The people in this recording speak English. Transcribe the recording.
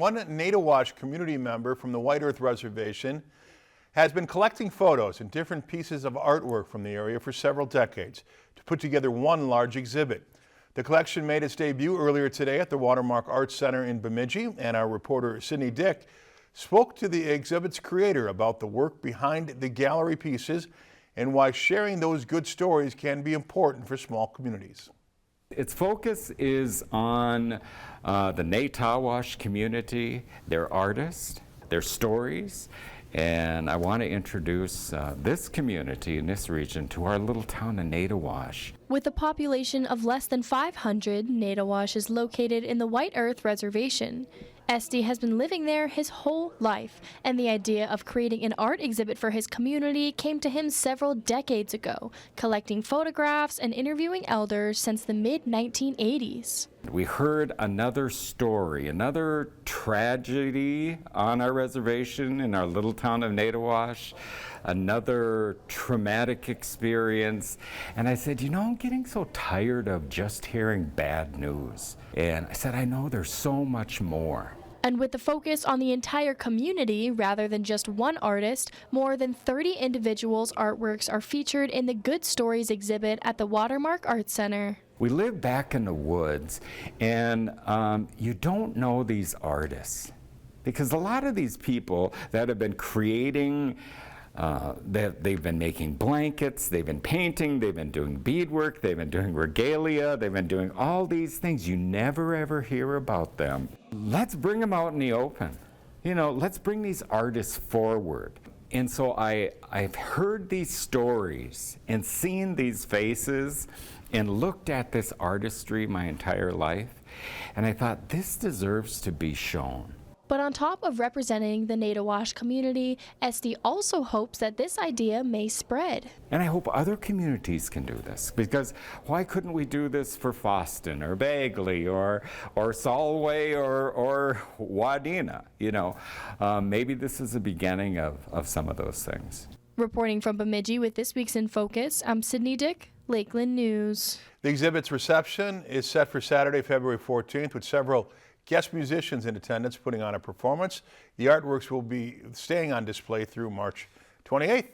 one Naytahwaush community member from the White Earth Reservation has been collecting photos and different pieces of artwork from the area for several decades to put together one large exhibit. The collection made its debut earlier today at the Watermark Art Center in Bemidji, and our reporter Sydney Dick spoke to the exhibit's creator about the work behind the gallery pieces and why sharing those good stories can be important for small communities. Its focus is on the Naytahwaush community, their artists, their stories, and I want to introduce this community in this region to our little town of Naytahwaush. With a population of less than 500, Naytahwaush is located in the White Earth Reservation. Esty has been living there his whole life, and the idea of creating an art exhibit for his community came to him several decades ago, collecting photographs and interviewing elders since the mid-1980s. We heard another story, another tragedy on our reservation in our little town of Naytahwaush, another traumatic experience. And I said, you know, I'm getting so tired of just hearing bad news. And I said, I know there's so much more. And with the focus on the entire community rather than just one artist, more than 30 individuals' artworks are featured in the Good Stories exhibit at the Watermark Art Center. We live back in the woods, and you don't know these artists because a lot of these people that have been creating, they've been making blankets, they've been painting, they've been doing beadwork, they've been doing regalia, they've been doing all these things. You never ever hear about them. Let's bring them out in the open. You know, let's bring these artists forward. And so I've heard these stories and seen these faces and looked at this artistry my entire life, and I thought this deserves to be shown. But on top of representing the Naytahwaush community, Esty also hopes that this idea may spread. And I hope other communities can do this, because why couldn't we do this for Foston or Bagley or Solway or Wadena? You know, maybe this is the beginning of some of those things. Reporting from Bemidji with this week's In Focus, I'm Sydney Dick, Lakeland News. The exhibit's reception is set for Saturday, February 14th, with several guest musicians in attendance putting on a performance. The artworks will be staying on display through March 28th.